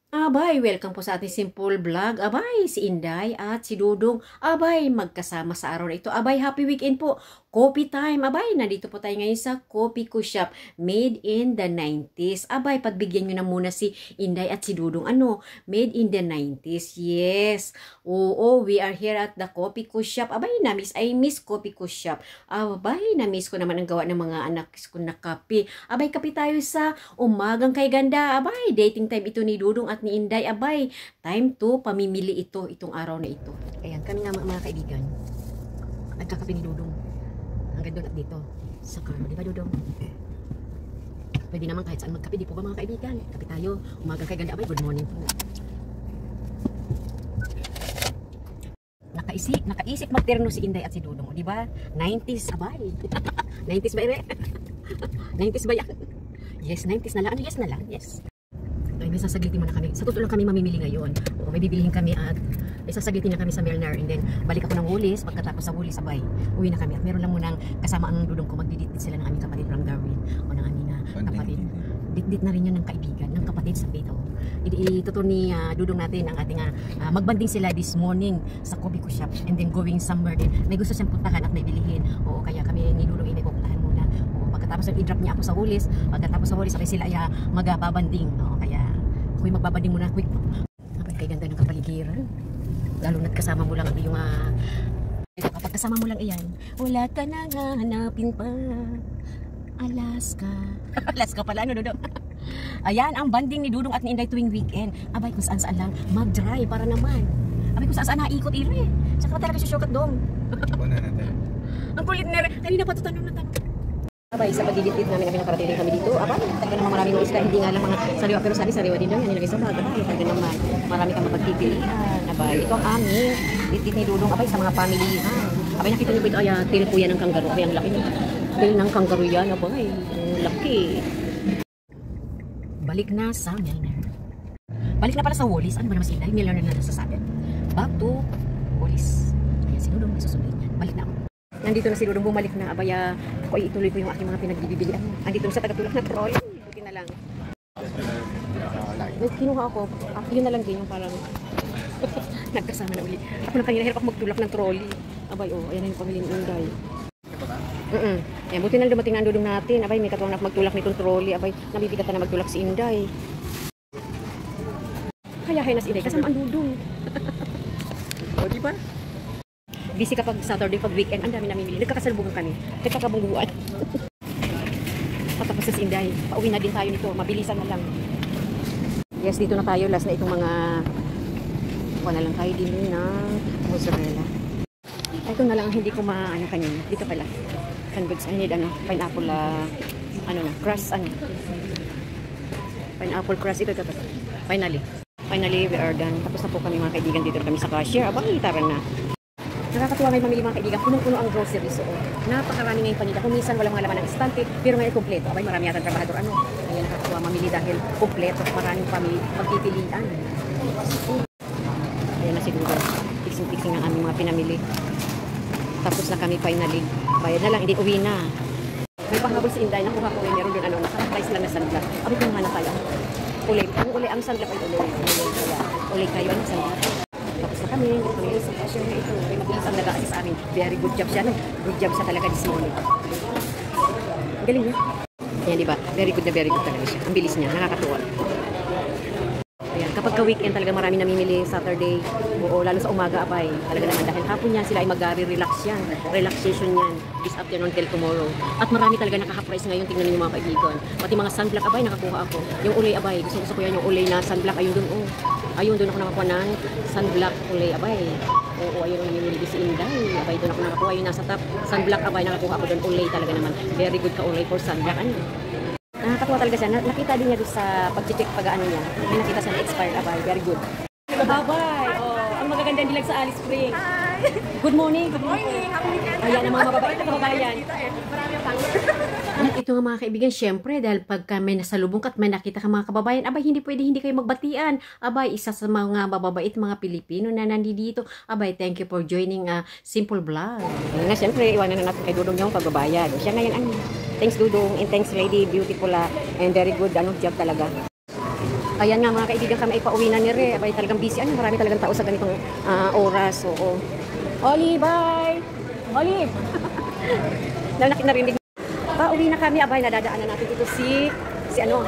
Abay, welcome po sa ating simple vlog. Abay, si Inday at si Dudong. Abay, magkasama sa araw na ito. Abay, happy weekend po. Coffee time. Abay, nandito po tayo ngayon sa Coffee Co Shop. Made in the 90s. Abay, pagbigyan nyo na muna si Inday at si Dudong. Ano? Made in the 90s. Yes. Oo, we are here at the Coffee Co Shop. Abay, I miss Coffee Co Shop. Abay, na-miss ko naman ang gawa ng mga anak ko na kape. Abay, kape tayo sa umagang kay ganda. Abay, dating time ito ni Dudong at ni Inday. Abay, time to pamimili itong araw na ito. Ayan, kami nga mga kaibigan. Nagkakape ni Dudong. Hanggang doon at dito. Sa car, di ba Dudong? Pwede naman kahit saan magkape, di po ba mga kaibigan? Kape tayo, umagang kay ganda. Abay, good morning po. Nakaisip magterno si Inday at si Dudong, di ba? 90s, abay. 90s ba ere? 90s ba yan? Yes, 90s na lang. Ano, yes na lang, yes. Ay, may sasaglitin mo na kami. Sa totoo lang kami mamimili ngayon. O, may bibilihin kami at may sasaglitin na kami sa Melnar. And then, balik ako ng Woolies. Pagkatapos sa Woolies, sabay, uwi na kami. At meron lang munang kasama ang Dudong ko. Magdidit sila ng aming kapatid from Darwin. O ng aming kapatid. Dit na rin yun ng kaibigan, ng kapatid sa Pito. Itutur ni Dudong natin ang ating magbanding sila this morning sa Coffee Co Shop. And then going somewhere din. May gusto siyang puntahan at may bilihin. O, kaya kami ni Dudong Inday pupuntahan muna. O, pagkatapos i-drop niya ako sa Woolies. Pagkatapos sa Woolies, sila ay magbabanding. O, kaya kuy magbabanding muna, quick. Kapag kay ganda ng kapaligiran. Lalo na't kasama mo lang yung kapag kasama mo lang iyan, wala ka nang hahanapin pa. Alaska. Alaska pala, ano Dudong? Ayan, ang banding ni Dudong at ni Inday tuwing weekend. Abay, kung saan saan lang mag-drive para naman. Abay, kung saan saan naikot ire. Saka talaga siya syukat dong. Ang kulit na rin. Kanina pa ito tanong na tanong. Abay, sa pagdiditid namin kami nakarating kami dito. Abay, talaga naman maraming isda. Hindi nga lang mga sariwa, pero sariwa din daw yan. Nilagay sa bag. Abay, talaga naman marami kang mapagpipilian. Abay, ito ang aming ditid ni Dudong. Abay, sa mga pamilihan. Abay, nakita niyo ba ito? Ay, tail po yan ng kangaroo. Abay, ang laki niya. Tail ng kangaroo yan. Abay, ang laki. Balik na sa Melnar. Balik na pala sa Woolies. Ano ba naman si Inday? Melnar na nasasabi. Back to Woolies. Ayan, si Dudong, may susundin yan. Balik na ako. Nandito na si Dudong, bumalik na. Abaya, ako ay ituloy ko yung aking mga pinagbibilian. Andito na sa tagatulak na troll. Buti na lang. Kinuha ako. Yun na lang din yung parang nagkasama na uli. Ako na kanina, hirap ako magtulak ng trolley. Abay, oh, ayan na yung pamilya ni Inday. Ayan, buti na lang dumating na ang Dudong natin. Abay, may katuwang na magtulak nitong trolley. Abay, nabibigatan na magtulak si Inday. Kayahin na si Inday, kasama ang Dudong. O, diba? Busy kapag Saturday, pag weekend, ang dami namimili. Nagkakasalubungan kami. Nagkakabungguan. Patapos na si Inday. Pauwi na din tayo nito. Mabilisan na lang. Yes, dito na tayo. Last na itong mga kuha na lang tayo din ng mozzarella. Ito na lang ang hindi ko maano kanina. Dito pala. Canboots. I need pineapple crust. Pineapple crust. Ito. Finally, we are done. Tapos na po kami mga kaibigan. Dito kami sa cashier. Abang, tara na. Nakakatuwa ngayon mamili mga kaibigan, punong-puno ang grocery. So, napakarami ngayon paninda. Kung minsan walang mga laman ng estante, pero ngayon kumpleto. Abay, marami yata trabahador. Ngayon nakakatuwa mamili dahil kumpleto. Maraming pagpipilian. Ayan na siguro. Fixing ang aming mga pinamili. Tapos na kami finally. Bayad na lang, hindi uwi na. May panghabol si Inday. Nakuha ko meron din naka-price lang na sunblock. Abay, kung na tayo. Uli ang sunblock ay uli kayo ang sunblock. Tapos na kami sa cashier na ito. May mabilis ang nag-a-assist sa amin. Very good job siya. Good job siya talaga this morning. Galing niya. Ayan, diba? Very good talaga siya. Ang bilis niya. Nakakatuwa. Ayan, kapag ka-weekend talaga marami namimili Saturday. Oo, lalo sa umaga, abay. Talaga naman dahil hapon yan sila ay mag-relax yan. Relaxation yan. This afternoon till tomorrow. At marami talaga naka-price ngayon. Tingnan niyo mga kaibigan. Pati mga sunblock, abay, nakakuha ako. Yung ulay, abay. Gusto ko yan yung ulay na sunblock. Ayun dun, Ayun, doon ako nakakuha ng sunblock ulay, abay. Oo, ayun ang nimili si Inday. Abay, doon ako nakakuha yung nasa top. Sunblock, abay, nakakuha ako doon. Ulay talaga naman. Very good ka ulay for sunblock. Nakakatuwa talaga siya. Nakita din niya doon sa pag-check pag-ano niya. May nakita siya na expired, abay. Very good. Abay, ang magaganda dilag sa Alice Spring. Hi! Good morning. Good morning. Happy weekend. Ayan, ang mga mababait na kababayan. Marami ang followers. At ito nga mga kaibigan, syempre dahil pagka may nasalubong ka at may nakita ka mga kababayan, abay hindi pwede hindi kayo magbatian. Abay, isa sa mga mababait mga Pilipino na nandito. Abay, thank you for joining Simple Vlog. Ayun na, syempre, iwanan na natin kay Dudong yung pagbabayad. Siya ngayon, thanks Dudong and thanks Lady, beautiful and very good job talaga. Ayan nga mga kaibigan, kami ay pauwi na ni Re. Abay talagang busy. Ano, marami talagang tao sa ganitong oras. Oo. Oli, bye! Oli! Narinig. Pauwi na kami. Abay, nadadaanan natin ito si ano,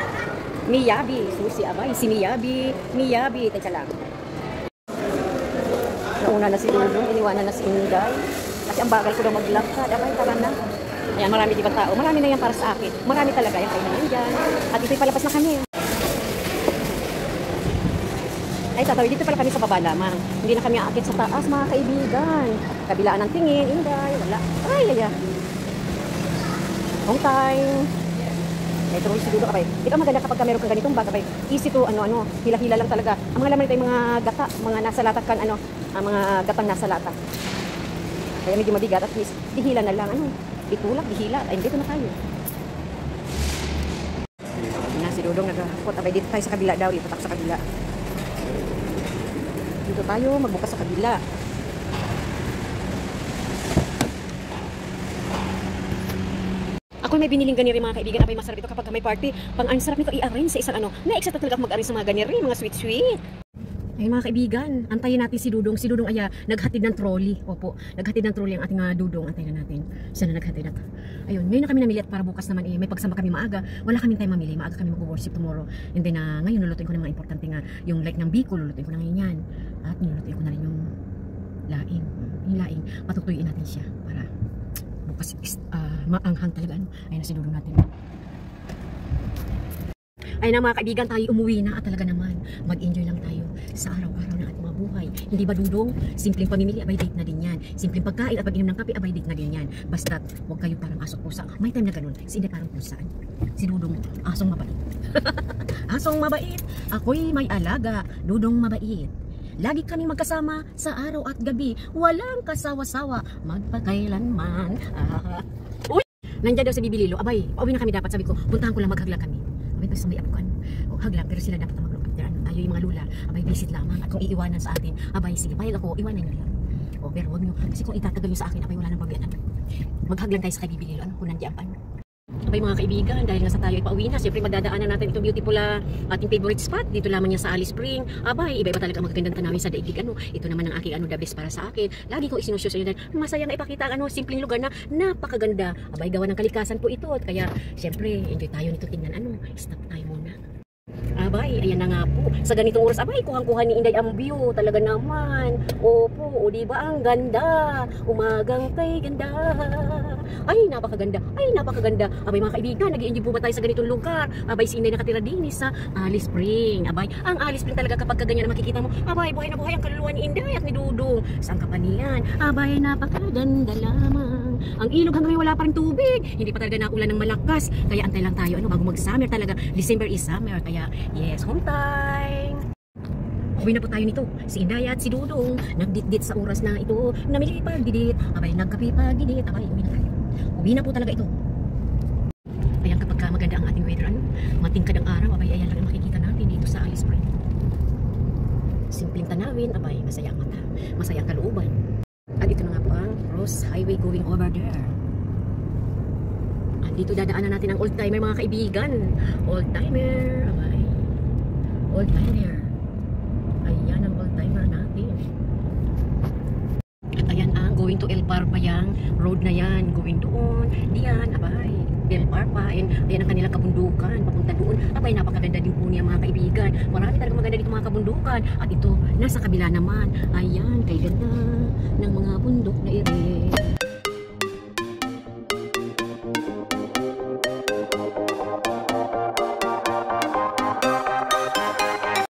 Miyabi. Susi, abay. Si Miyabi. Miyabi. Teka lang. Nauna na si Dudong. Iniwanan na si Inday. Kasi ang bagal ko daw maglakad. Abay, tara na. Ayan, marami di ba tao? Marami na yan para sa akin. Marami talaga yung kailangan dyan. At ito'y palabas na kami. Ay, tatawid dito pala kami sa baba lamang. Hindi na kami aakit sa taas, mga kaibigan. Kabilaan ng tingin, Inday, wala. Ay, long time. Ito rin si Dudo, kapay. Ito maganda kapag meron kang ganitong bag, kapay. Easy to, hila-hila lang talaga. Ang mga laman ito yung mga gata, mga nasa lata kan, mga gatang nasa lata. Kaya medyo mabigat, at least, dihila na lang, itulak, dihila. Ay, dito na tayo. Si Dudong nagkakot, abay, dito tayo sa kabila daw, dito tayo sa kabila. Dito tayo, magbukas sa kabila. Ako may biniling ganiri mga kaibigan, abay masarap ito kapag may party. Ang sarap nito i-arrange sa isang na-excite talaga mag-arrange sa mga ganiri, mga sweet-sweet. Ay mga kaibigan, antayin natin si Dudong. Si Dudong ay naghatid ng trolley. Opo, naghatid ng trolley ang ating Dudong. Antayin na natin. Siya na naghatid. Ayun, ngayon na kami namili at para bukas naman may pagsama kami maaga. Wala kaming time mamili. Maaga kami mag-worship tomorrow. And then ngayon lulutuin ko ng mga importante nga. Yung like ng biko, lulutuin ko na ngayon yan. At nilulutuin ko na rin yung laing. Yung laing, patutuyuin natin siya para bukas maanghang talaga. Ayun na si Dudong natin. Ay na mga kaibigan, tayo umuwi na at talaga naman mag-enjoy lang tayo sa araw-araw ng ating mga buhay. Hindi ba Dudong? Simpleng pamimili, abay date na din yan. Simpleng pagkain at pag-inom ng kape, abay date na din yan. Basta huwag kayo parang asok pusa. May time na ganun. Si Inday parang pusaan. Si Dudong, asong mabait. Asong mabait. Ako'y may alaga. Dudong mabait. Lagi kaming magkasama sa araw at gabi. Walang kasawa-sawa. Magpakailanman. Uy! Nandiyan daw sa Bibililo. Abay, pauwi na kami dapat. Sabi ko, puntahan ko lang maghagla kami. Abay, basta may apukan. O, haglang, pero sila dapat na mag-look after. Tayo yung mga lula. Abay, visit lamang. At kung iiwanan sa atin, abay, sige, payag ako, iwanan nyo lang. O, pero huwag nyo. Kasi kung itatagal nyo sa akin, abay, wala nang problema. Maghaglang tayo sa kay Bibililo. Kung nandiyan pa. Abay mga kaibigan, dahil nga sa tayo ay pauwi na, siyempre magdadaanan natin itong beautiful ating favorite spot. Dito lamang niya sa Alice Spring. Abay, iba-iba talaga magagandang tanawin sa daigdig. Ito naman ang aking the best para sa akin. Lagi ko isinusyo sa inyo dahil masaya na ipakita ang simpleng lugar na napakaganda. Abay, gawa ng kalikasan po ito. At kaya, siyempre, enjoy tayo nito. Tingnan stop tayo muna. Abay, ayan na nga po. Sa ganitong oras, abay, kuhang-kuha ni Inday ang view. Talaga naman. Opo, o diba ang ganda? Umagang kay ganda. Ay, napakaganda. Ay, napakaganda. Abay mga kaibigan, nag-i-enjoy po ba tayo sa ganitong lugar? Abay, si Inday nakatira din sa Alice Spring. Abay, ang Alice Spring talaga kapag kaganyan na makikita mo, abay, buhay na buhay ang kaluluwa ni Inday at ni Dudong. Saan ka pa niyan? Abay, napakaganda lamang. Ang ilog hanggang ngayon wala pa rin tubig. Hindi pa talaga naulan ng malakas. Kaya antay lang tayo, bago mag-summer talaga. December is summer. Kaya, yes, home time. Uwi na po tayo nito. Si Inday at si Dudong nagdit-dit sa oras na ito. Namili pag-didit. Abay, nagkape pag-didit. Abay, uwi na tayo. Uwi na po talaga ito. Ayan, kapag maganda ang ating weather, matingkad ang araw, abay, ayan lang ang makikita natin dito sa Alice Spring. Simpleng tanawin, abay, masaya ang mata. Masaya ang kalooban. At ito na nga po ang Ross Highway going over there. At dito dadaanan natin ang old-timer mga kaibigan. Old-timer, abay. Old-timer. Ayan ang old-timer natin. At ayan ang going to El Parpayang road na yan. Going doon. Diyan, abay. El Parpa. And ayan ang kanilang kabundukan. Papunta doon. Abay, napakaganda din po niya mga kaibigan. Marami talaga maganda dito mga kabundukan. At ito, nasa kabila naman. Ayan, kay ganda ng mga bundok na area.